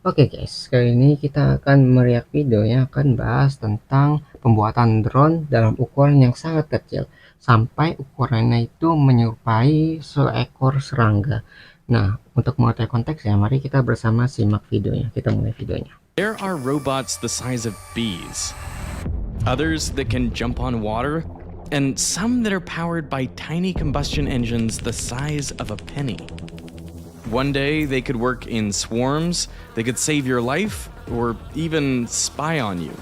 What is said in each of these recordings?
Oke guys, kali ini kita akan meriak video yang akan bahas tentang pembuatan drone dalam ukuran yang sangat kecil sampai ukurannya itu menyerupai seekor serangga. Nah, untuk mengetahui konteksnya, mari kita bersama simak videonya. Kita mulai videonya. There are robots the size of bees, others that can jump on water, and some that are powered by tiny combustion engines the size of a penny. One day they could work in swarms, they could save your life, or even spy on you.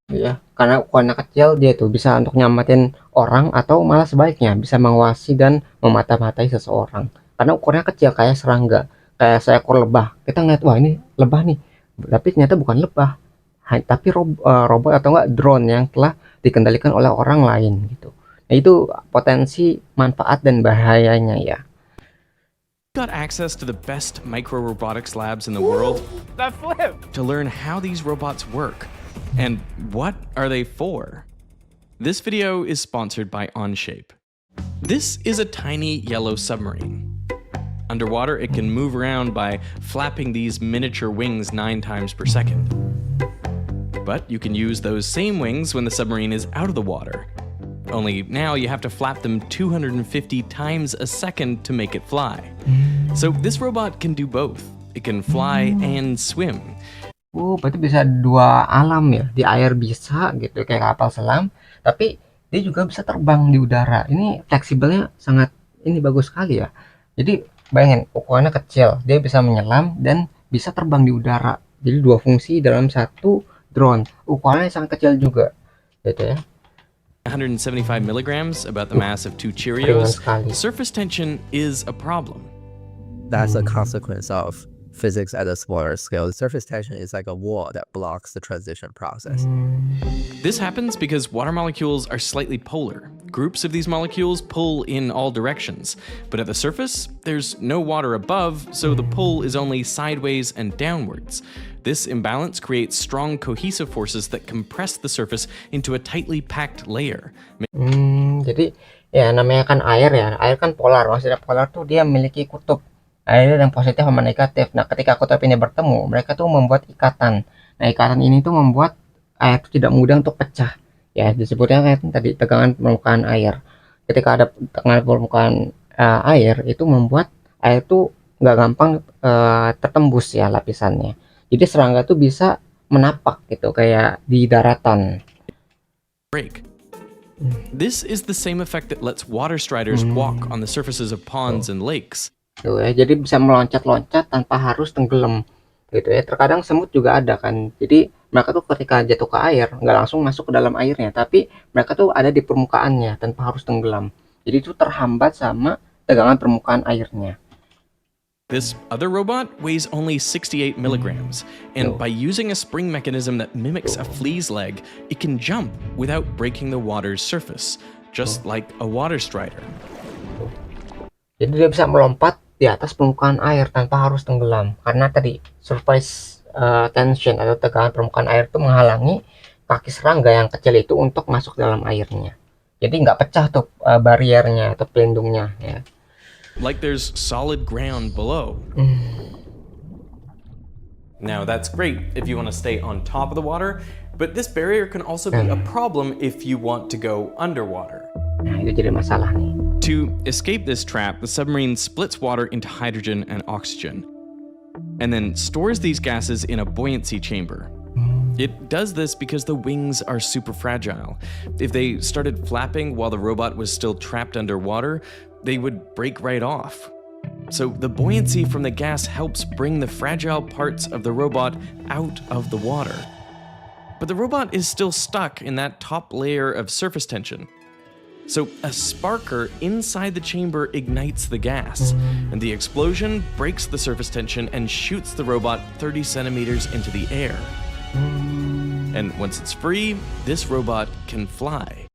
Ya, karena ukurannya kecil, dia tuh bisa untuk nyamatin orang atau malah sebaliknya bisa mengawasi dan memata-matai seseorang. Karena ukurannya kecil kayak serangga, kayak seekor lebah. Kita ngeliat, wah ini lebah nih, tapi ternyata bukan lebah, tapi robot atau enggak drone yang telah dikendalikan oleh orang lain gitu. Nah, itu potensi manfaat dan bahayanya ya. Got access to the best micro robotics labs in the world That flip! to learn how these robots work and what are they for. This video is sponsored by Onshape. This is a tiny yellow submarine. Underwater, it can move around by flapping these miniature wings 9 times per second. But you can use those same wings when the submarine is out of the water. Only now you have to flap them 250 times a second to make it fly. So this robot can do both. It can fly and swim. Berarti bisa dua alam ya, di air bisa gitu kayak kapal selam, tapi dia juga bisa terbang di udara. Ini fleksibelnya sangat ini bagus sekali ya. Jadi bayangin ukurannya kecil, dia bisa menyelam dan bisa terbang di udara. Jadi dua fungsi dalam satu drone. Ukurannya sangat kecil juga, gitu ya. 175 milligrams, about the mass of 2 Ringan Cheerios. sekali. Surface tension is a problem. That's a consequence of physics at a smaller scale. The surface tension is like a wall that blocks the transition process. This happens because water molecules are slightly polar. Groups of these molecules pull in all directions, but at the surface, there's no water above, so the pull is only sideways and downwards. This imbalance creates strong cohesive forces that compress the surface into a tightly packed layer. Jadi ya namanya kan air ya, air kan polar. Maksudnya polar tuh dia memiliki kutub. Air yang positif sama negatif. Nah, ketika kutub ini bertemu, mereka tuh membuat ikatan. Nah, ikatan ini tuh membuat air itu tidak mudah untuk pecah. Ya, disebutnya kayak tadi tegangan permukaan air. Ketika ada tegangan permukaan air, itu membuat air tuh nggak gampang tertembus ya lapisannya. Jadi serangga tuh bisa menapak gitu kayak di daratan. Break. This is the same effect that lets water striders walk on the surfaces of ponds and lakes. Tuh ya, jadi bisa meloncat-loncat tanpa harus tenggelam gitu ya. Terkadang semut juga ada kan, jadi mereka tuh ketika jatuh ke air nggak langsung masuk ke dalam airnya, tapi mereka tuh ada di permukaannya tanpa harus tenggelam. Jadi itu terhambat sama tegangan permukaan airnya. This other robot weighs only 68 milligrams, and by using a spring mechanism that mimics a flea's leg, it can jump without breaking the water's surface, just like a water strider. Jadi dia bisa melompat di atas permukaan air tanpa harus tenggelam, karena tadi surface tension atau tegangan permukaan air itu menghalangi kaki serangga yang kecil itu untuk masuk dalam airnya. Jadi nggak pecah tuh bariernya atau pelindungnya ya. Like there's solid ground below. Now that's great if you want to stay on top of the water, but this barrier can also be a problem if you want to go underwater. Nah, itu jadi masalah nih. To escape this trap, the submarine splits water into hydrogen and oxygen, and then stores these gases in a buoyancy chamber. It does this because the wings are super fragile. If they started flapping while the robot was still trapped underwater, they would break right off. So the buoyancy from the gas helps bring the fragile parts of the robot out of the water. But the robot is still stuck in that top layer of surface tension. So a sparker inside the chamber ignites the gas, and the explosion breaks the surface tension and shoots the robot 30 centimeters into the air. And once it's free, this robot can fly.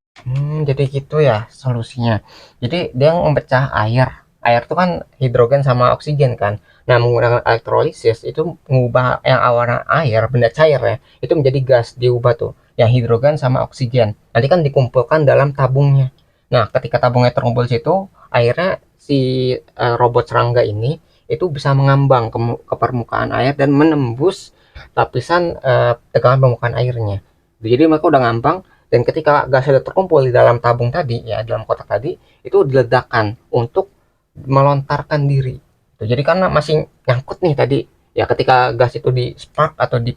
Jadi gitu ya solusinya. Jadi dia memecah air. Air itu kan hidrogen sama oksigen kan. Nah, menggunakan elektrolisis itu mengubah yang awalnya air, benda cair ya, itu menjadi gas, diubah tuh. Yang hidrogen sama oksigen. Nanti kan dikumpulkan dalam tabungnya. Nah, ketika tabungnya terkumpul situ, akhirnya si robot serangga ini itu bisa mengambang ke permukaan air dan menembus lapisan tegangan permukaan airnya. Jadi mereka udah ngambang, dan ketika gas sudah terkumpul di dalam tabung tadi ya, dalam kotak tadi, itu diledakkan untuk melontarkan diri. Jadi karena masih nyangkut nih tadi ya, ketika gas itu di spark atau di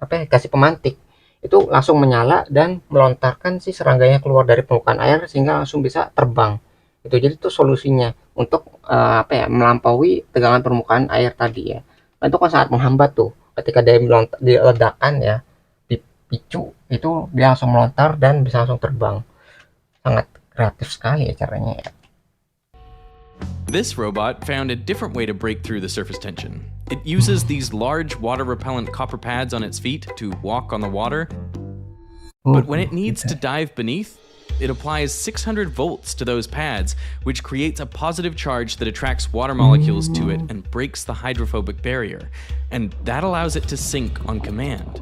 apa ya, kasih pemantik, itu langsung menyala dan melontarkan si serangganya keluar dari permukaan air sehingga langsung bisa terbang. Itu jadi itu solusinya untuk apa ya, melampaui tegangan permukaan air tadi ya. Nah, itu kan sangat menghambat tuh ketika dia diledakkan ya, dipicu, itu dia langsung melontar dan bisa langsung terbang. Sangat kreatif sekali ya caranya ya. This robot found a different way to break through the surface tension. It uses these large water-repellent copper pads on its feet to walk on the water, but when it needs to dive beneath, it applies 600 volts to those pads, which creates a positive charge that attracts water molecules to it and breaks the hydrophobic barrier. And that allows it to sink on command.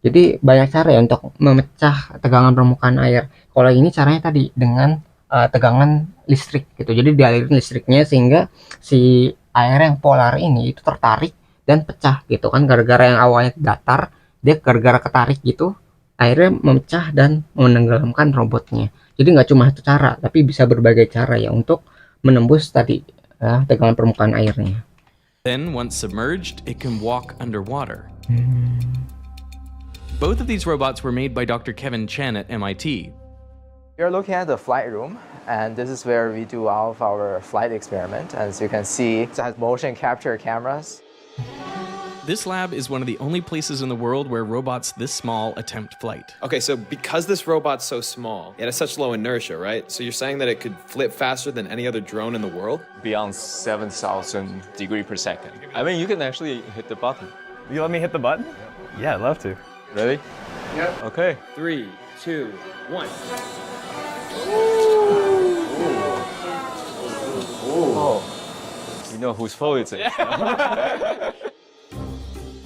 Jadi banyak cara ya untuk memecah tegangan permukaan air. Kalau ini caranya tadi dengan tegangan listrik gitu. Jadi dialirin listriknya sehingga si air yang polar ini itu tertarik dan pecah gitu kan, gara-gara yang awalnya datar, dia gara-gara ketarik gitu, airnya memecah dan menenggelamkan robotnya. Jadi nggak cuma satu cara, tapi bisa berbagai cara ya untuk menembus tadi tegangan permukaan airnya. Then, once submerged, it can walk underwater. Both of these robots were made by Dr. Kevin Chen at MIT. You're looking at the flight room, and this is where we do all of our flight experiment. As you can see, it has motion capture cameras. This lab is one of the only places in the world where robots this small attempt flight. Okay, so because this robot's so small, it has such low inertia, right? So you're saying that it could flip faster than any other drone in the world? Beyond 7,000 degrees per second. I mean, you can actually hit the button. You let me hit the button? Yeah, I'd love to. Ready? Yep. Okay. 3, 2, 1. Oh. You know whose fault it is.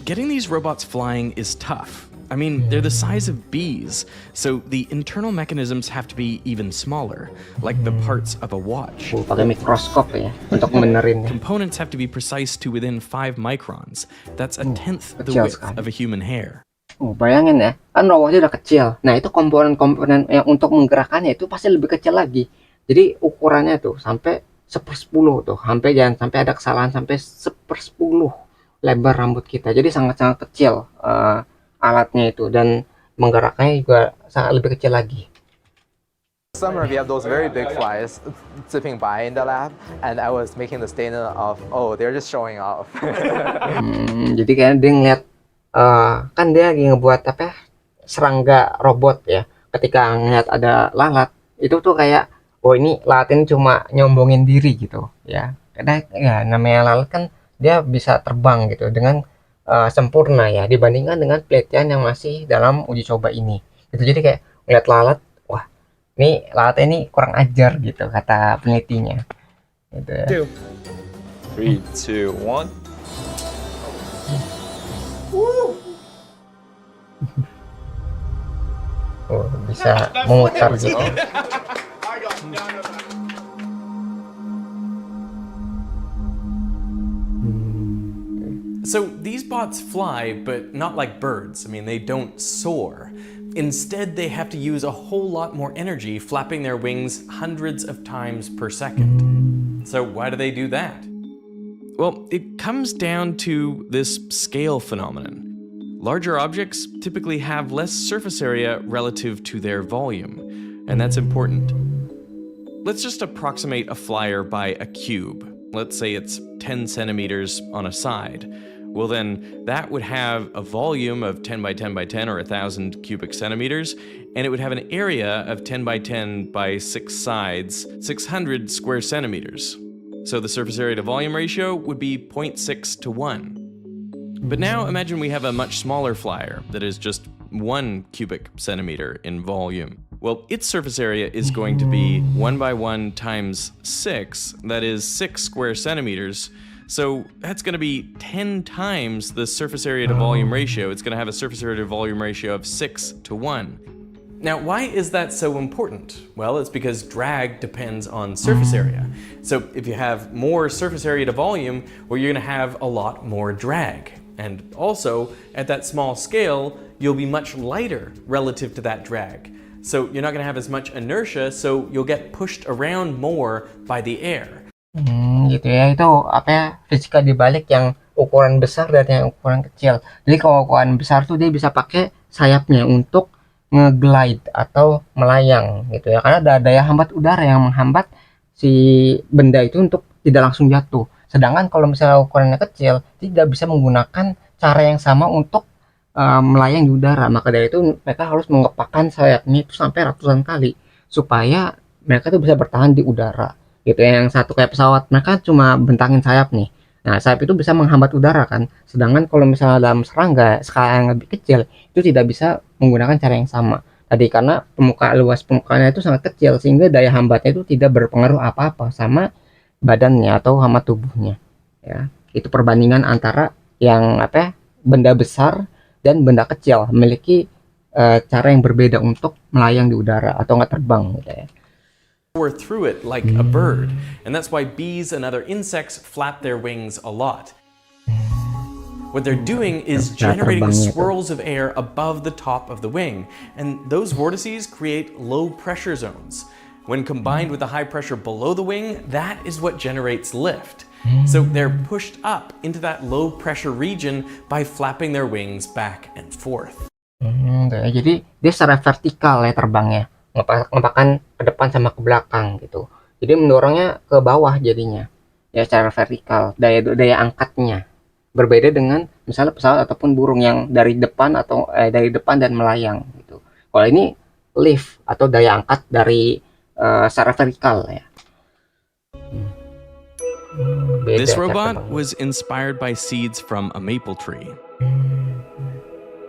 Getting these robots flying is tough. I mean, they're the size of bees, so the internal mechanisms have to be even smaller, like the parts of a watch. Pakai mikroskop ya untuk benerin. Components have to be precise to within 5 microns. That's a tenth the kecil width sekali. of a human hair. Bayangin ya, kan robotnya udah kecil. Nah, itu komponen-komponen yang untuk menggerakkannya itu pasti lebih kecil lagi. Jadi ukurannya tuh sampai 1/10 tuh, jangan sampai ada kesalahan, sampai 1/10 lebar rambut kita. Jadi sangat-sangat kecil alatnya itu, dan menggerakkannya juga sangat lebih kecil lagi. Summer, we have those very big flies zipping by in the lab, and I was making the statement of, oh, they're just showing off. Jadi kayaknya dia ngeliat kan dia lagi ngebuat apa ya, serangga robot ya. Ketika ngeliat ada lalat, itu tuh kayak, oh ini lalat ini cuma nyombongin diri gitu ya. Karena ya namanya lalat kan dia bisa terbang gitu dengan sempurna ya, dibandingkan dengan penelitian yang masih dalam uji coba ini gitu. Jadi kayak ngeliat lalat, wah ini lalatnya ini kurang ajar gitu kata penelitinya gitu ya. 3, 2, 1. Oh, bisa memutar gitu. So these bots fly, but not like birds. I mean, they don't soar. Instead, they have to use a whole lot more energy, flapping their wings hundreds of times per second. So why do they do that? Well, it comes down to this scale phenomenon. Larger objects typically have less surface area relative to their volume, and that's important. Let's just approximate a flyer by a cube. Let's say it's 10 centimeters on a side. Well, then that would have a volume of 10 by 10 by 10, or 1,000 cubic centimeters, and it would have an area of 10 by 10 by 6 sides, 600 square centimeters. So the surface area to volume ratio would be 0.6 to 1. But now imagine we have a much smaller flyer that is just 1 cubic centimeter in volume. Well, its surface area is going to be 1 by 1 times 6, that is 6 square centimeters. So that's going to be 10 times the surface area to volume ratio. It's going to have a surface area to volume ratio of 6 to 1. Now, why is that so important? Well, it's because drag depends on surface area. So if you have more surface area to volume, well, you're going to have a lot more drag. And also, at that small scale, you'll be much lighter relative to that drag. So you're not going to have as much inertia, so you'll get pushed around more by the air. Gitu ya, itu apa ya, fisika dibalik yang ukuran besar dan yang ukuran kecil. Jadi kalau ukuran besar tuh dia bisa pakai sayapnya untuk nge-glide atau melayang gitu ya, karena ada daya hambat udara yang menghambat si benda itu untuk tidak langsung jatuh. Sedangkan kalau misalnya ukurannya kecil, tidak bisa menggunakan cara yang sama untuk melayang di udara. Maka dari itu mereka harus mengepakkan sayapnya itu sampai ratusan kali supaya mereka tuh bisa bertahan di udara gitu ya. Yang satu kayak pesawat, mereka cuma bentangin sayap nih. Nah, sayap itu bisa menghambat udara kan. Sedangkan kalau misalnya dalam serangga skala yang lebih kecil, itu tidak bisa menggunakan cara yang sama. Tadi karena luas permukaannya itu sangat kecil, sehingga daya hambatnya itu tidak berpengaruh apa-apa sama badannya atau sama tubuhnya. Ya, itu perbandingan antara yang apa ya, benda besar dan benda kecil memiliki cara yang berbeda untuk melayang di udara atau nggak terbang gitu ya. Or through it like a bird, and that's why bees and other insects flap their wings a lot. What they're doing is generating swirls of air above the top of the wing, and those vortices create low pressure zones. When combined with the high pressure below the wing, that is what generates lift. So they're pushed up into that low pressure region by flapping their wings back and forth. Jadi dia secara vertikal ya terbangnya, ngepakkan ke depan sama ke belakang gitu. Jadi mendorongnya ke bawah jadinya. Ya secara vertikal, daya angkatnya berbeda dengan misalnya pesawat ataupun burung yang dari depan atau dari depan dan melayang gitu. Kalau ini lift atau daya angkat dari secara vertikal ya. This robot was inspired by seeds from a maple tree.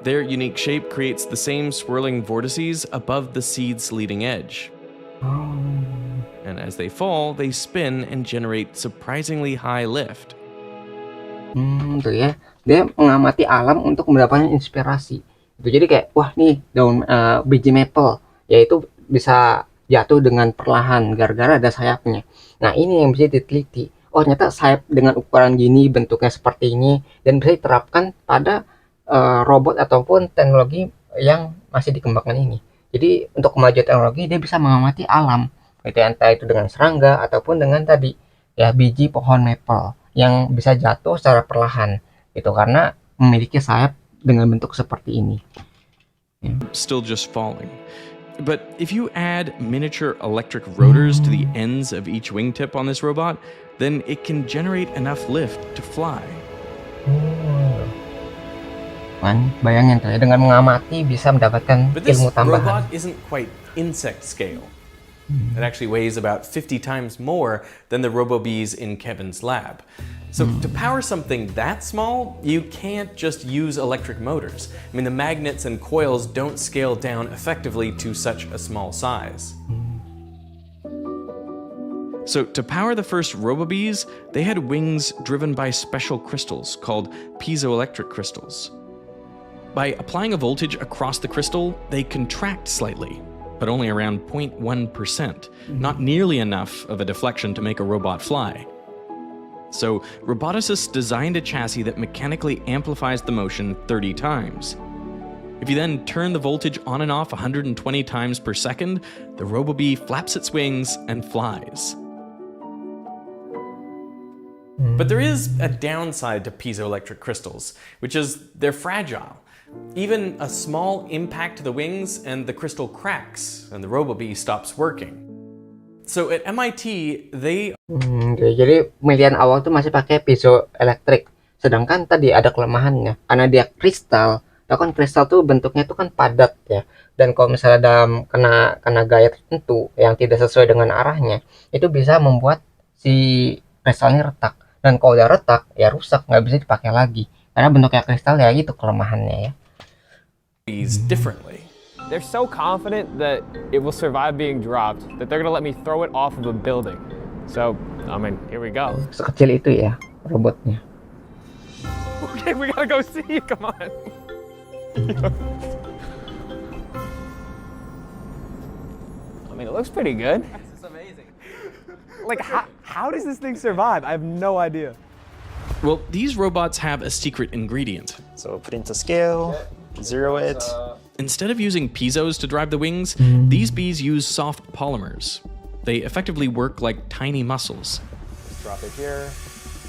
Their unique shape creates the same swirling vortices above the seed's leading edge. And as they fall, they spin and generate surprisingly high lift. Tuh ya, dia mengamati alam untuk mendapatkan inspirasi. Itu jadi kayak, wah nih daun biji maple, yaitu bisa jatuh dengan perlahan gara-gara ada sayapnya. Nah ini yang bisa diteliti. Oh ternyata sayap dengan ukuran gini, bentuknya seperti ini, dan bisa diterapkan pada robot ataupun teknologi yang masih dikembangkan ini. Jadi untuk kemajuan teknologi dia bisa mengamati alam, gitu, entah itu dengan serangga ataupun dengan tadi ya biji pohon maple yang bisa jatuh secara perlahan, gitu karena memiliki sayap dengan bentuk seperti ini. Still just falling. But if you add miniature electric rotors to the ends of each wingtip on this robot, then it can generate enough lift to fly. Man, bayangin tuh ya, dengan mengamati bisa mendapatkan But this ilmu tambahan. robot isn't quite insect scale. It actually weighs about 50 times more than the RoboBees in Kevin's lab. So to power something that small, you can't just use electric motors. I mean, the magnets and coils don't scale down effectively to such a small size. So to power the first RoboBees, they had wings driven by special crystals called piezoelectric crystals. By applying a voltage across the crystal, they contract slightly, but only around 0.1%, not nearly enough of a deflection to make a robot fly. So roboticists designed a chassis that mechanically amplifies the motion 30 times. If you then turn the voltage on and off 120 times per second, the RoboBee flaps its wings and flies. But there is a downside to piezoelectric crystals, which is they're fragile. Even a small impact to the wings and the crystal cracks and the RoboBee stops working. So at MIT, they... Jadi pemilihan awal tuh masih pakai piezoelektrik. Sedangkan tadi ada kelemahannya. Karena dia kristal. Nah kan kristal tuh bentuknya tuh kan padat ya. Dan kalau misalnya dalam kena gaya tertentu yang tidak sesuai dengan arahnya, itu bisa membuat si kristalnya retak. Dan kalau udah retak, ya rusak, nggak bisa dipakai lagi. Karena bentuknya kristal ya itu kelemahannya ya. Differently. They're so confident that it will survive being dropped that they're gonna let me throw it off of a building. So, I mean, here we go. Sekecil itu ya robotnya. Okay, we gotta go see. Come on. mean, it looks pretty good. It's amazing. Like, how does this thing survive? I have no idea. Well, these robots have a secret ingredient. So put into scale, zero it. Instead of using piezos to drive the wings, these bees use soft polymers. They effectively work like tiny muscles. Drop it here.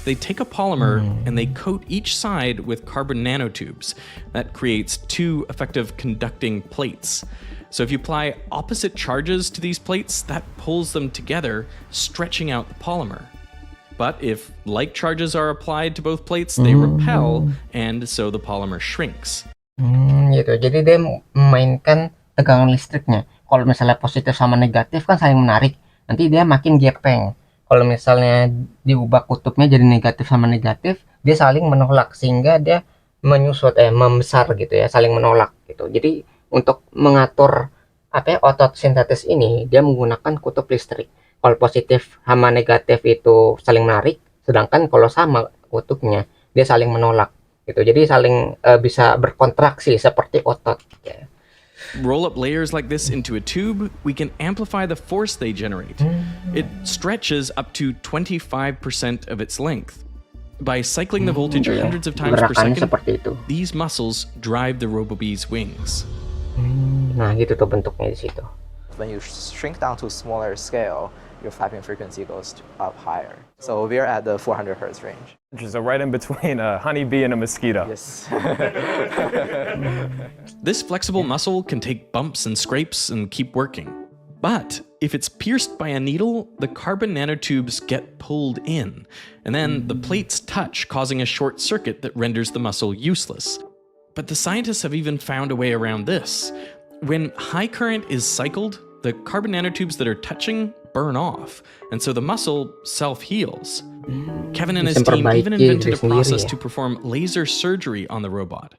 They take a polymer and they coat each side with carbon nanotubes. That creates two effective conducting plates. So if you apply opposite charges to these plates, that pulls them together, stretching out the polymer. But if like charges are applied to both plates, they repel, and so the polymer shrinks. Gitu. Jadi dia memainkan tegangan listriknya. Kalau misalnya positif sama negatif kan saling menarik, nanti dia makin gepeng. Kalau misalnya diubah kutubnya jadi negatif sama negatif, dia saling menolak sehingga dia menyusut membesar gitu ya, saling menolak gitu. Jadi untuk mengatur otot sintetis ini dia menggunakan kutub listrik. Kalau positif sama negatif itu saling menarik, sedangkan kalau sama kutubnya dia saling menolak gitu. Jadi saling bisa berkontraksi seperti otot ya. Roll up layers like this into a tube, we can amplify the force they generate. It stretches up to 25% of its length. By cycling the voltage hundreds of times per Gerakannya second, seperti itu. these muscles drive the RoboBee's wings. Nah, gitu tuh bentuknya di situ. When you shrink down to smaller scale, your flapping frequency goes up higher. So we're at the 400 hertz range. So right in between a honeybee and a mosquito. Yes. This flexible muscle can take bumps and scrapes and keep working. But if it's pierced by a needle, the carbon nanotubes get pulled in, and then the plates touch, causing a short circuit that renders the muscle useless. But the scientists have even found a way around this. When high current is cycled, the carbon nanotubes that are touching burn off, and so the muscle self-heals. Kevin and his team even invented a process to perform laser surgery on the robot.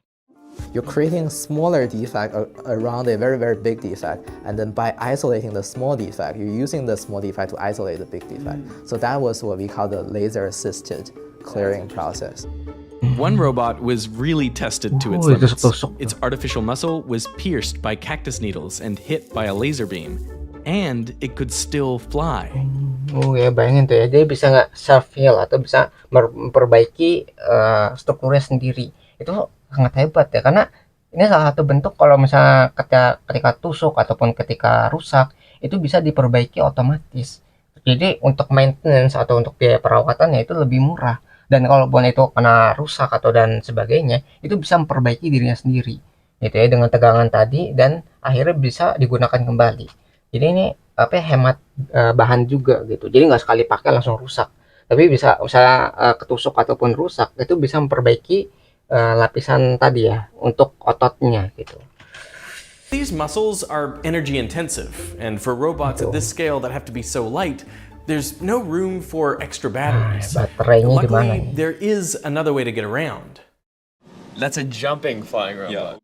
You're creating smaller defect around a very, very big defect, and then by isolating the small defect, you're using the small defect to isolate the big defect. So that was what we call the laser-assisted clearing process. One robot was really tested to its limits. Its artificial muscle was pierced by cactus needles and hit by a laser beam, and it could still fly. Oh ya, bayangin tuh ya, dia bisa nggak self-heal atau bisa memperbaiki strukturnya sendiri. Itu sangat hebat ya, karena ini salah satu bentuk kalau misalnya ketika tusuk ataupun ketika rusak, itu bisa diperbaiki otomatis. Jadi untuk maintenance atau untuk biaya perawatannya itu lebih murah. Dan kalaupun itu kena rusak atau dan sebagainya, itu bisa memperbaiki dirinya sendiri. Gitu ya, dengan tegangan tadi, dan akhirnya bisa digunakan kembali. Jadi ini hemat bahan juga gitu. Jadi nggak sekali pakai langsung rusak. Tapi bisa misalnya ketusuk ataupun rusak, itu bisa memperbaiki lapisan tadi ya untuk ototnya gitu. These muscles are energy intensive, and for robots at this scale that have to be so light, there's no room for extra batteries. Baterainya di mana Luckily, nih? there is another way to get around. That's a jumping flying robot.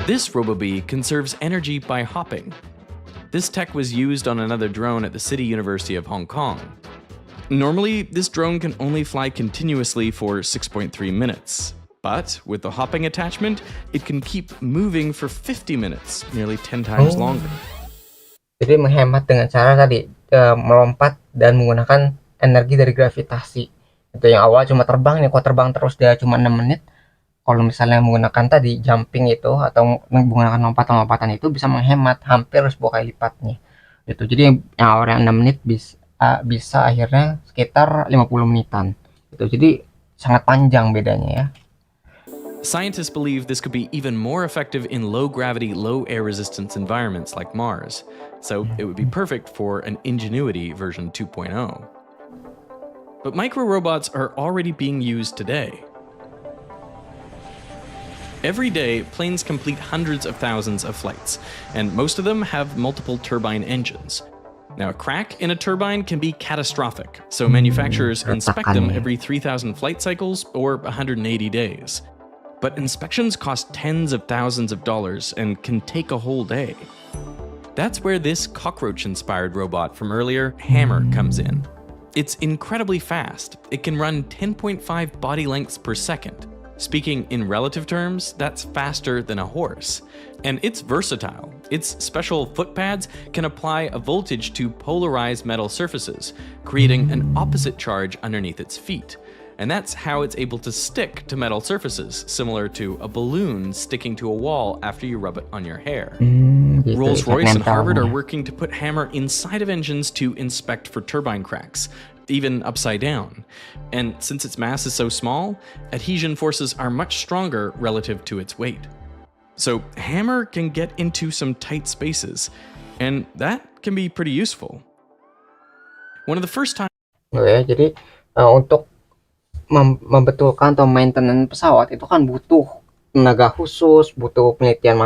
This RoboBee conserves energy by hopping. This tech was used on another drone at the City University of Hong Kong. Normally, this drone can only fly continuously for 6.3 minutes. But with the hopping attachment, it can keep moving for 50 minutes, nearly 10 times longer. Jadi menghemat dengan cara tadi melompat dan menggunakan energi dari gravitasi. Itu yang awal cuma terbang nih, kalau terbang terus dia cuma 6 menit. Kalau misalnya menggunakan tadi jumping itu atau menggunakan lompatan-lompatan itu bisa menghemat hampir 10 kali lipatnya. Itu jadi yang awalnya 6 menit bisa akhirnya sekitar 50 menitan. Itu jadi sangat panjang bedanya ya. Scientists believe this could be even more effective in low-gravity, low-air resistance environments like Mars, so it would be perfect for an Ingenuity version 2.0. But micro-robots are already being used today. Every day, planes complete hundreds of thousands of flights, and most of them have multiple turbine engines. Now, a crack in a turbine can be catastrophic, so manufacturers inspect them every 3,000 flight cycles or 180 days. But inspections cost tens of thousands of dollars and can take a whole day. That's where this cockroach-inspired robot from earlier, Hammer, comes in. It's incredibly fast. It can run 10.5 body lengths per second. Speaking in relative terms, that's faster than a horse. And it's versatile. Its special foot pads can apply a voltage to polarized metal surfaces, creating an opposite charge underneath its feet. And that's how it's able to stick to metal surfaces, similar to a balloon sticking to a wall after you rub it on your hair. Gitu, Rolls-Royce and Harvard are mentalnya. working to put hammer inside of engines to inspect for turbine cracks, even upside down. And since its mass is so small, adhesion forces are much stronger relative to its weight. So hammer can get into some tight spaces, and that can be pretty useful. One of the first times Oh ya, jadi untuk membetulkan atau maintenance pesawat itu kan butuh tenaga khusus, butuh penelitian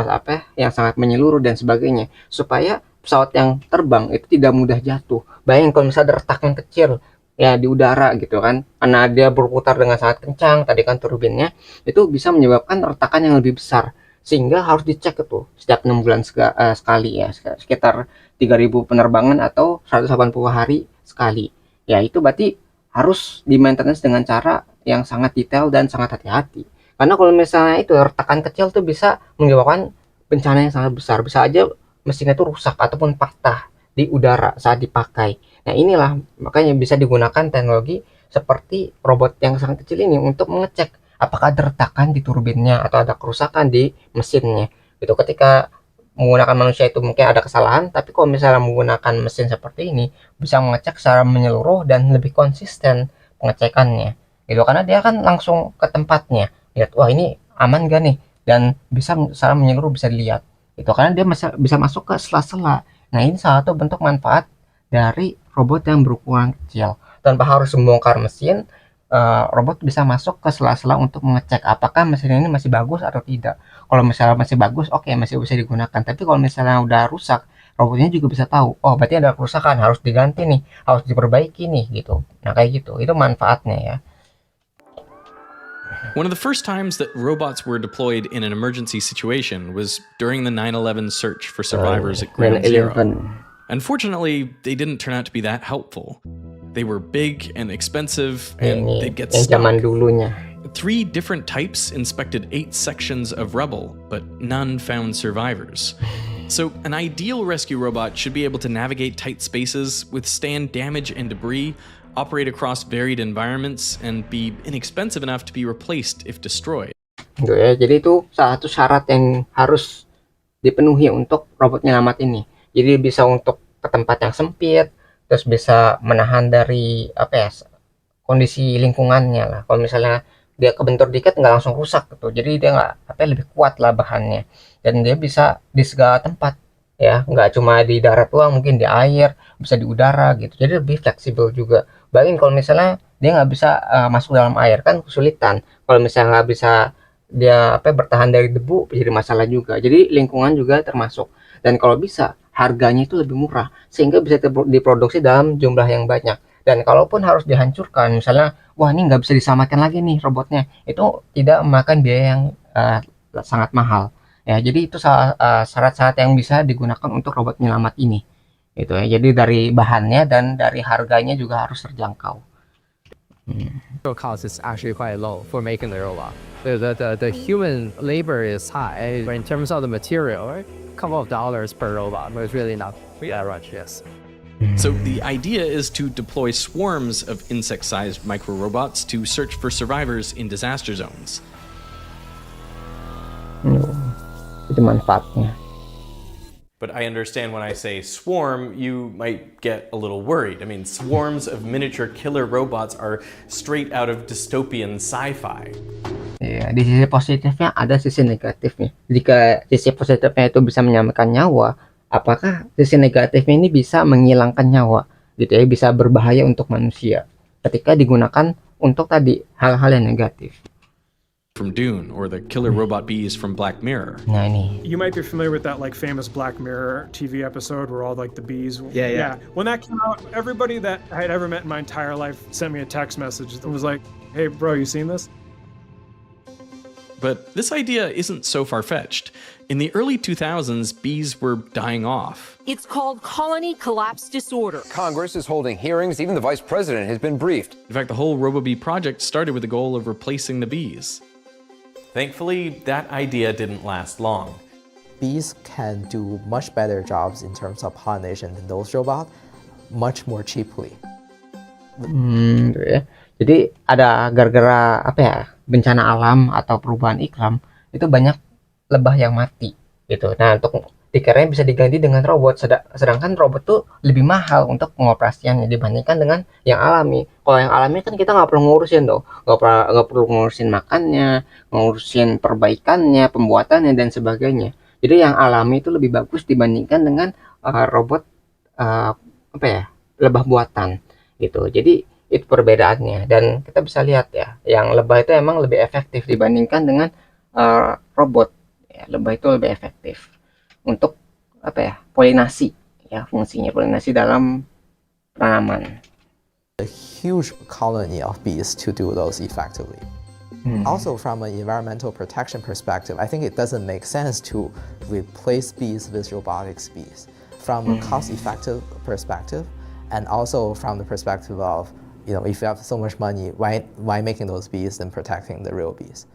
yang sangat menyeluruh dan sebagainya, supaya pesawat yang terbang itu tidak mudah jatuh. Bayangin kalau misalnya ada retakan kecil ya di udara gitu kan, karena dia berputar dengan sangat kencang tadi kan turbinnya, itu bisa menyebabkan retakan yang lebih besar, sehingga harus dicek itu setiap 6 bulan sekali ya, sekitar 3.000 penerbangan atau 180 hari sekali. Ya itu berarti harus di maintenance dengan cara yang sangat detail dan sangat hati-hati. Karena kalau misalnya itu retakan kecil tuh bisa menyebabkan bencana yang sangat besar. Bisa aja mesinnya itu rusak ataupun patah di udara saat dipakai. Nah inilah makanya bisa digunakan teknologi seperti robot yang sangat kecil ini untuk mengecek apakah ada retakan di turbinnya atau ada kerusakan di mesinnya. Itu ketika menggunakan manusia itu mungkin ada kesalahan, tapi kalau misalnya menggunakan mesin seperti ini bisa mengecek secara menyeluruh dan lebih konsisten pengecekannya gitu, karena dia kan langsung ke tempatnya lihat, wah ini aman gak nih, dan bisa secara menyeluruh bisa dilihat itu, karena dia bisa masuk ke sela-sela. Nah ini salah satu bentuk manfaat dari robot yang berukuran kecil. Tanpa harus membongkar mesin, robot bisa masuk ke sela-sela untuk mengecek apakah mesin ini masih bagus atau tidak. Kalau misalnya masih bagus, oke, masih bisa digunakan. Tapi kalau misalnya udah rusak, robotnya juga bisa tahu, oh berarti ada kerusakan, harus diganti nih, harus diperbaiki nih gitu. Nah kayak gitu, itu manfaatnya ya. One of the first times that robots were deployed in an emergency situation was during the 9/11 search for survivors at Ground Zero. 9/11. Unfortunately, they didn't turn out to be that helpful. They were big and expensive, and Ini they'd get yang zaman stuck. dulunya. 3 different types inspected 8 sections of rubble, but none found survivors. So, an ideal rescue robot should be able to navigate tight spaces, withstand damage and debris, operate across varied environments, and be inexpensive enough to be replaced if destroyed. Gitu ya. Jadi itu salah satu syarat yang harus dipenuhi untuk robot penyelamat ini. Jadi bisa untuk ke tempat yang sempit, terus bisa menahan dari kondisi lingkungannya lah. Kalau misalnya dia kebentur dikit nggak langsung rusak gitu, jadi dia nggak lebih kuat lah bahannya, dan dia bisa di segala tempat ya, nggak cuma di darat doang, mungkin di air, bisa di udara gitu, jadi lebih fleksibel juga. Bayangin kalau misalnya dia nggak bisa masuk dalam air, kan kesulitan. Kalau misalnya nggak bisa dia bertahan dari debu, jadi masalah juga. Jadi lingkungan juga termasuk, dan kalau bisa harganya itu lebih murah sehingga bisa diproduksi dalam jumlah yang banyak. Dan kalaupun harus dihancurkan, misalnya wah ini nggak bisa diselamatkan lagi nih robotnya, itu tidak memakan biaya yang sangat mahal ya. Jadi itu syarat-syarat yang bisa digunakan untuk robot penyelamat ini gitu ya. Jadi dari bahannya dan dari harganya juga harus terjangkau. Cost is actually quite low for making the robot. The human labor is high, but in terms of the material, right? A couple of dollars per robot, but it's really not that much, yes. So, the idea is to deploy swarms of insect-sized micro-robots to search for survivors in disaster zones. Itu manfaatnya. But I understand when I say swarm, you might get a little worried. I mean, swarms of miniature killer robots are straight out of dystopian sci-fi. Ya, di sisi positifnya ada sisi negatifnya. Jika sisi positifnya itu bisa menyelamatkan nyawa, apakah sisi negatifnya ini bisa menghilangkan nyawa gitu ya, bisa berbahaya untuk manusia ketika digunakan untuk tadi hal-hal yang negatif. From Dune, or the killer robot bees from Black Mirror. Nah ini. You might be familiar with that like famous Black Mirror TV episode where all like the bees. Yeah. When that came out, everybody that I had ever met in my entire life sent me a text message that was like, "Hey, bro, you seen this?" But this idea isn't so far-fetched. In the early 2000s, bees were dying off. It's called colony collapse disorder. Congress is holding hearings. Even the vice president has been briefed. In fact, the whole RoboBee project started with the goal of replacing the bees. Thankfully, that idea didn't last long. Bees can do much better jobs in terms of pollination than those robots, much more cheaply. Gitu ya. Jadi ada gara-gara apa ya, bencana alam atau perubahan iklim itu banyak lebah yang mati gitu. Nah, untuk dikiranya bisa diganti dengan robot, sedangkan robot tuh lebih mahal untuk pengoperasiannya dibandingkan dengan yang alami. Kalau yang alami kan kita nggak perlu ngurusin tuh, nggak perlu ngurusin makannya, ngurusin perbaikannya, pembuatannya dan sebagainya. Jadi yang alami itu lebih bagus dibandingkan dengan robot apa ya, lebah buatan gitu. Jadi itu perbedaannya, dan kita bisa lihat ya, yang lebah itu emang lebih efektif dibandingkan dengan robot. Ya, lebah itu lebih efektif untuk apa ya, polinasi ya, fungsinya polinasi dalam tanaman. A huge colony of bees to do those effectively. Also, from an environmental protection perspective, I think it doesn't make sense to replace bees with robotics bees. From a cost-effective perspective, and also from the perspective of, if you have so much money, why making those bees and protecting the real bees?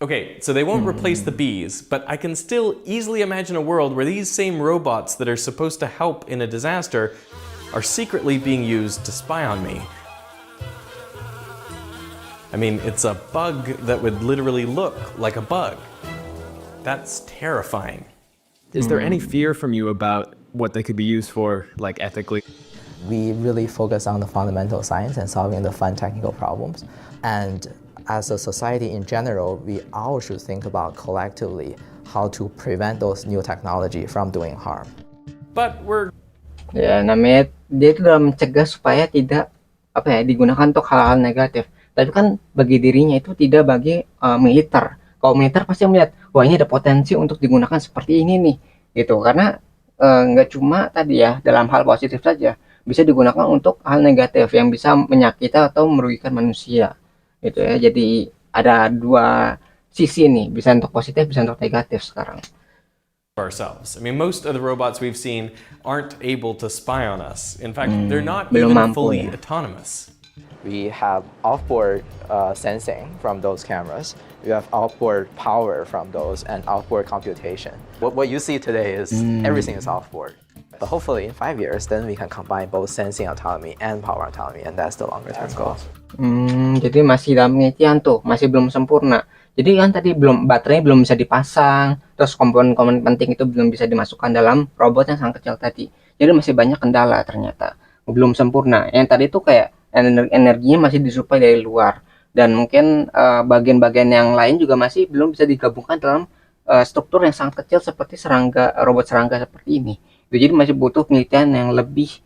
Okay, so they won't replace the bees, but I can still easily imagine a world where these same robots that are supposed to help in a disaster are secretly being used to spy on me. I mean, it's a bug that would literally look like a bug. That's terrifying. Is there any fear from you about what they could be used for, like ethically? We really focus on the fundamental science and solving the fun technical problems. And as a society in general, we all should think about collectively how to prevent those new technology from doing harm. But we're... Ya, namanya dia itu dalam mencegah supaya tidak apa ya, digunakan untuk hal-hal negatif. Tapi kan bagi dirinya itu tidak bagi militer. Kalau militer pasti melihat, wah ini ada potensi untuk digunakan seperti ini nih, gitu. Karena nggak cuma tadi ya dalam hal positif saja, bisa digunakan untuk hal negatif yang bisa menyakiti atau merugikan manusia, gitu ya. Jadi ada dua sisi nih, bisa untuk positif, bisa untuk negatif sekarang. Ourselves. I mean, most of the robots we've seen aren't able to spy on us. In fact, they're not even fully autonomous. We have outboard sensing from those cameras. We have outboard power from those and outboard computation. What you see today is everything is outboard. But hopefully in 5 years, then we can combine both sensing autonomy and power autonomy, and that's the longer term goal. Jadi masih dalam penelitian tuh, masih belum sempurna. Jadi kan tadi baterainya belum bisa dipasang, terus komponen-komponen penting itu belum bisa dimasukkan dalam robot yang sangat kecil tadi. Jadi masih banyak kendala ternyata, belum sempurna. Yang tadi itu kayak energinya masih disuplai dari luar, dan mungkin bagian-bagian yang lain juga masih belum bisa digabungkan dalam struktur yang sangat kecil seperti robot serangga seperti ini. Jadi masih butuh penelitian yang lebih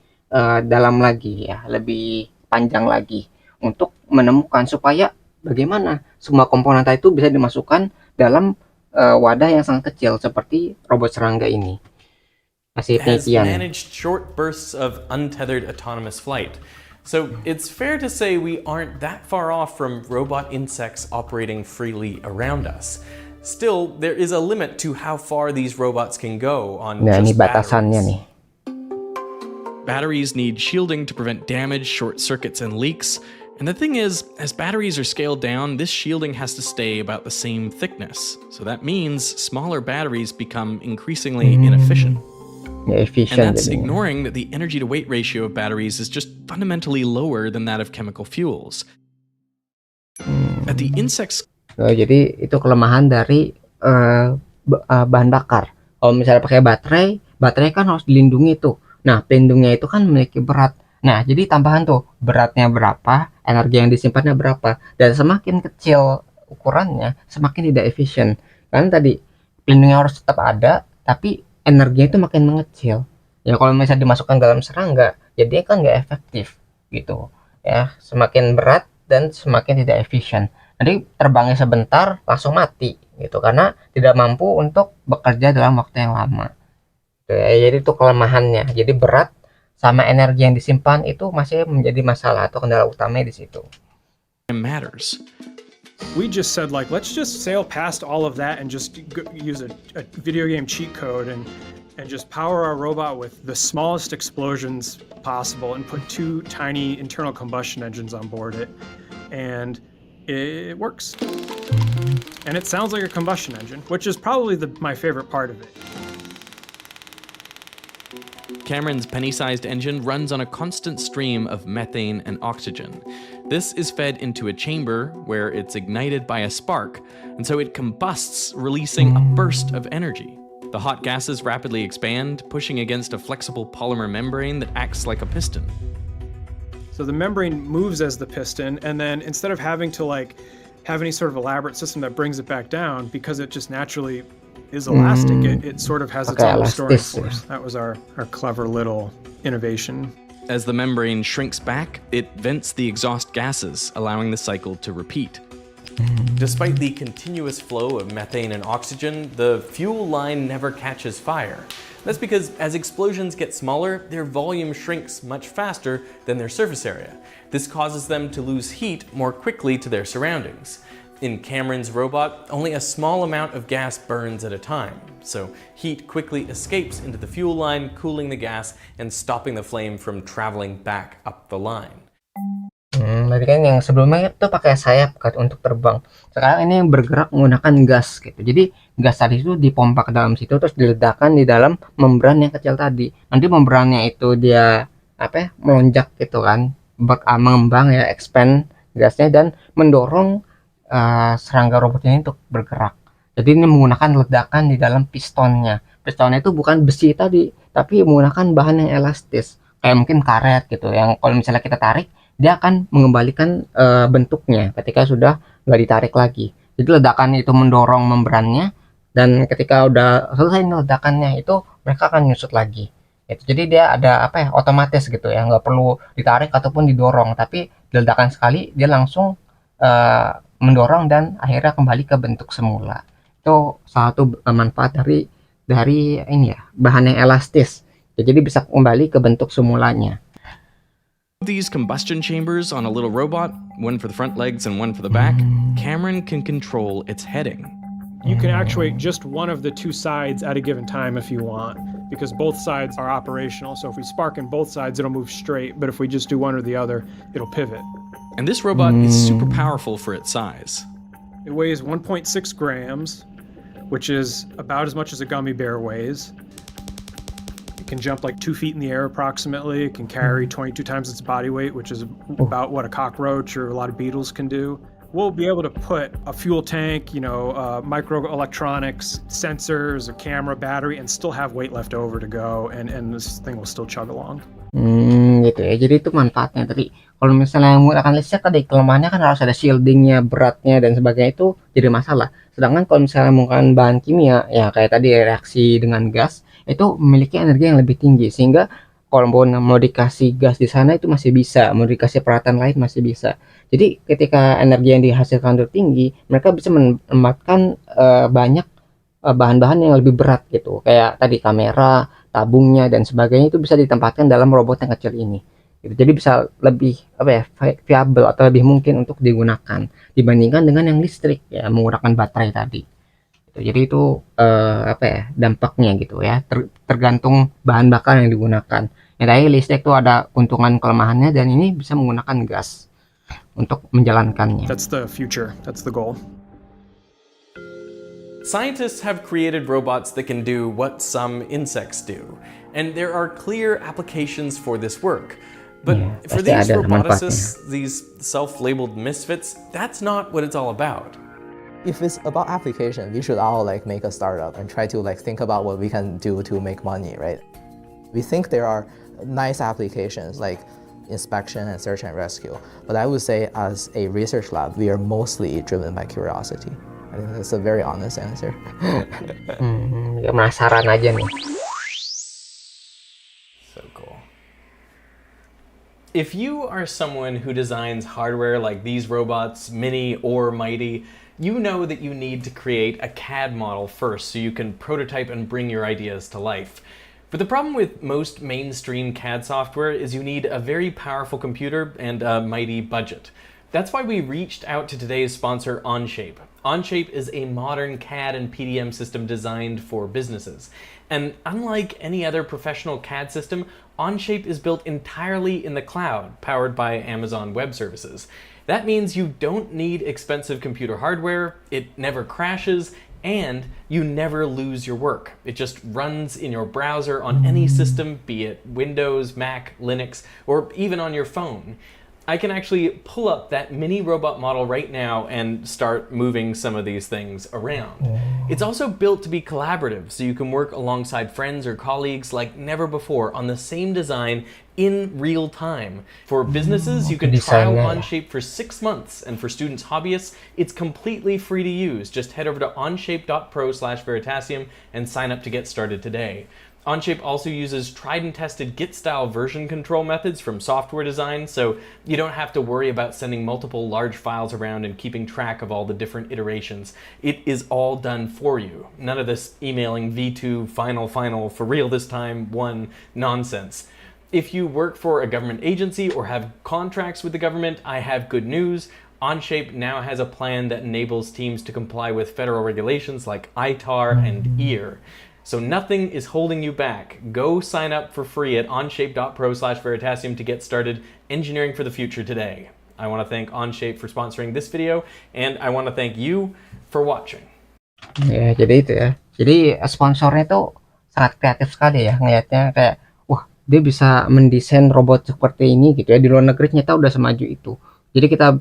dalam lagi ya, lebih panjang lagi untuk menemukan supaya bagaimana semua komponen itu bisa dimasukkan dalam wadah yang sangat kecil seperti robot serangga ini. Masih penelitian. Has managed short bursts of untethered autonomous flight. So it's fair to say we aren't that far off from robot insects operating freely around us. Still, there is a limit to how far these robots can go on just batteries. Batteries need shielding to prevent damage, short circuits, and leaks. And the thing is, as batteries are scaled down, this shielding has to stay about the same thickness. So that means smaller batteries become increasingly inefficient. And that's ignoring that the energy to weight ratio of batteries is just fundamentally lower than that of chemical fuels. At the insects... Jadi itu kelemahan dari bahan bakar. Kalau misalnya pakai baterai kan harus dilindungi tuh. Nah, pelindungnya itu kan memiliki berat. Nah, jadi tambahan tuh, beratnya berapa, energi yang disimpannya berapa. Dan semakin kecil ukurannya, semakin tidak efisien. Kan tadi, pelindungnya harus tetap ada, tapi energinya itu makin mengecil. Ya kalau misalnya dimasukkan dalam serangga, jadi kan nggak efektif gitu. Ya, semakin berat dan semakin tidak efisien. Nanti terbangnya sebentar langsung mati gitu karena tidak mampu untuk bekerja dalam waktu yang lama. Jadi itu kelemahannya. Jadi berat sama energi yang disimpan itu masih menjadi masalah atau kendala utamanya di situ. Matters. We just said, like, let's just sail past all of that and just use a video game cheat code and just power our robot with the smallest explosions possible and put 2 tiny internal combustion engines on board it. And it works. And it sounds like a combustion engine, which is probably my favorite part of it. Cameron's penny-sized engine runs on a constant stream of methane and oxygen. This is fed into a chamber where it's ignited by a spark, and so it combusts, releasing a burst of energy. The hot gases rapidly expand, pushing against a flexible polymer membrane that acts like a piston. So the membrane moves as the piston, and then instead of having to have any sort of elaborate system that brings it back down, because it just naturally is elastic, it sort of has its own storing force. That was our clever little innovation. As the membrane shrinks back, it vents the exhaust gases, allowing the cycle to repeat. Despite the continuous flow of methane and oxygen, the fuel line never catches fire. That's because as explosions get smaller, their volume shrinks much faster than their surface area. This causes them to lose heat more quickly to their surroundings. In Cameron's robot, only a small amount of gas burns at a time, so heat quickly escapes into the fuel line, cooling the gas and stopping the flame from traveling back up the line. Berarti kan yang sebelumnya itu pakai sayap kan untuk terbang. Sekarang ini yang bergerak menggunakan gas gitu. Jadi gas tadi itu dipompa ke dalam situ terus diledakkan di dalam membran yang kecil tadi. Nanti membrannya itu dia melonjak gitu kan, mengembang ya, expand gasnya dan mendorong serangga robot ini untuk bergerak. Jadi ini menggunakan ledakan di dalam pistonnya. Pistonnya itu bukan besi tadi, tapi menggunakan bahan yang elastis, kayak mungkin karet gitu. Yang kalau misalnya kita tarik, dia akan mengembalikan bentuknya ketika sudah nggak ditarik lagi. Jadi ledakan itu mendorong membrannya, dan ketika udah selesai ledakannya itu mereka akan nyusut lagi. Jadi dia ada otomatis gitu ya, nggak perlu ditarik ataupun didorong, tapi ledakan sekali dia langsung mendorong dan akhirnya kembali ke bentuk semula. Itu salah satu manfaat dari ini ya, bahan yang elastis. Jadi bisa kembali ke bentuk semulanya. These combustion chambers on a little robot, one for the front legs and one for the back, Cameron can control its heading. You can actuate just one of the two sides at a given time if you want, because both sides are operational. So if we spark in both sides, it'll move straight, but if we just do one or the other, it'll pivot. And this robot is super powerful for its size. It weighs 1.6 grams, which is about as much as a gummy bear weighs. It can jump like 2 feet in the air approximately. It can carry 22 times its body weight, which is about what a cockroach or a lot of beetles can do. We'll be able to put a fuel tank, microelectronics, sensors, a camera, battery, and still have weight left over to go, and this thing will still chug along. Gitu ya. Jadi itu manfaatnya tadi. Kalau misalnya menggunakan listrik tadi, kelemahannya kan harus ada shieldingnya, beratnya dan sebagainya, itu jadi masalah. Sedangkan kalau misalnya menggunakan bahan kimia, ya kayak tadi reaksi dengan gas, itu memiliki energi yang lebih tinggi, sehingga kalau mau dikasih gas di sana itu masih bisa, mau dikasih peralatan lain masih bisa. Jadi ketika energi yang dihasilkan itu tinggi, mereka bisa menempatkan banyak bahan-bahan yang lebih berat gitu, kayak tadi kamera, tabungnya dan sebagainya itu bisa ditempatkan dalam robot yang kecil ini. Jadi bisa lebih viable atau lebih mungkin untuk digunakan dibandingkan dengan yang listrik ya, menggunakan baterai tadi. Jadi itu dampaknya gitu ya, tergantung bahan bakar yang digunakan. Yang tadi listrik itu ada keuntungan kelemahannya, dan ini bisa menggunakan gas untuk menjalankannya. That's the future. That's the goal. Scientists have created robots that can do what some insects do, and there are clear applications for this work. But for these roboticists, these self-labeled misfits, that's not what it's all about. If it's about application, we should all make a startup and try to think about what we can do to make money, right? We think there are nice applications like inspection and search and rescue, but I would say as a research lab, we are mostly driven by curiosity. I think that's a very honest answer. Ya penasaran aja nih. So cool. If you are someone who designs hardware like these robots, Mini or Mighty, you know that you need to create a CAD model first so you can prototype and bring your ideas to life. But the problem with most mainstream CAD software is you need a very powerful computer and a mighty budget. That's why we reached out to today's sponsor, Onshape. Onshape is a modern CAD and PDM system designed for businesses. And unlike any other professional CAD system, Onshape is built entirely in the cloud, powered by Amazon Web Services. That means you don't need expensive computer hardware, it never crashes, and you never lose your work. It just runs in your browser on any system, be it Windows, Mac, Linux, or even on your phone. I can actually pull up that mini robot model right now and start moving some of these things around. It's also built to be collaborative, so you can work alongside friends or colleagues like never before on the same design in real time. For businesses, you can trial Onshape for 6 months, and for students, hobbyists, it's completely free to use. Just head over to onshape.pro/Veritasium and sign up to get started today. Onshape also uses tried and tested Git-style version control methods from software design, so you don't have to worry about sending multiple large files around and keeping track of all the different iterations. It is all done for you. None of this emailing v2 final for real this time one nonsense. If you work for a government agency or have contracts with the government, I have good news. Onshape now has a plan that enables teams to comply with federal regulations like ITAR and EAR. So nothing is holding you back. Go sign up for free at onshape.pro/Veritasium to get started engineering for the future today. I want to thank Onshape for sponsoring this video, and I want to thank you for watching. Ya, jadi itu ya. Jadi sponsornya tuh sangat kreatif sekali ya, ngelihatnya kayak, wah dia bisa mendesain robot seperti ini gitu ya. Di luar negeri ternyata udah semaju itu. Jadi kita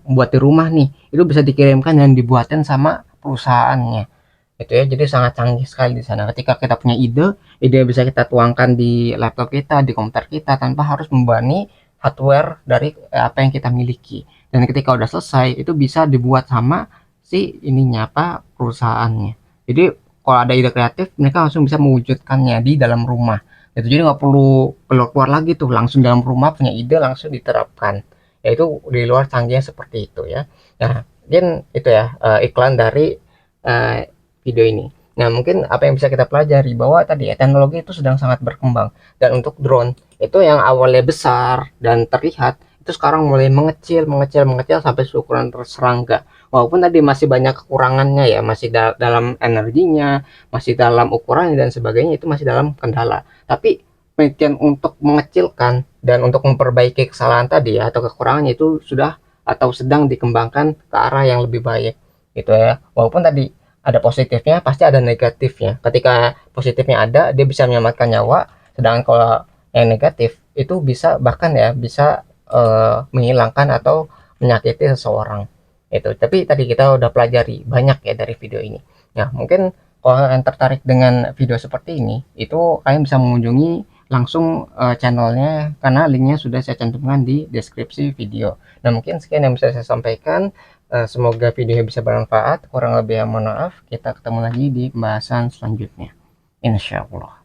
buat di rumah nih, itu bisa dikirimkan dan dibuatin sama perusahaannya. Itu ya, jadi sangat canggih sekali di sana. Ketika kita punya ide bisa kita tuangkan di laptop kita, di komputer kita tanpa harus membebani hardware dari apa yang kita miliki. Dan ketika udah selesai itu bisa dibuat sama si ininya perusahaannya. Jadi kalau ada ide kreatif mereka langsung bisa mewujudkannya di dalam rumah. Itu jadi nggak perlu keluar lagi tuh, langsung dalam rumah punya ide langsung diterapkan. Yaitu di luar canggihnya seperti itu ya. Nah, mungkin itu ya iklan dari video ini. Nah, mungkin apa yang bisa kita pelajari bahwa tadi ya teknologi itu sedang sangat berkembang, dan untuk drone itu yang awalnya besar dan terlihat itu sekarang mulai mengecil sampai ukuran serangga. Walaupun tadi masih banyak kekurangannya ya, masih dalam energinya, masih dalam ukurannya dan sebagainya, itu masih dalam kendala. Tapi penelitian untuk mengecilkan dan untuk memperbaiki kesalahan tadi ya atau kekurangannya itu sudah atau sedang dikembangkan ke arah yang lebih baik gitu ya. Walaupun tadi ada positifnya, pasti ada negatifnya. Ketika positifnya ada, dia bisa menyelamatkan nyawa, sedangkan kalau yang negatif itu bisa bahkan ya bisa menghilangkan atau menyakiti seseorang itu. Tapi tadi kita udah pelajari banyak ya dari video ini. Nah, mungkin kalau kalian tertarik dengan video seperti ini, itu kalian bisa mengunjungi langsung channelnya, karena linknya sudah saya cantumkan di deskripsi video. Nah, mungkin sekian yang bisa saya sampaikan. Semoga videonya bisa bermanfaat. Kurang lebih mohon maaf. Kita ketemu lagi di pembahasan selanjutnya, insya Allah.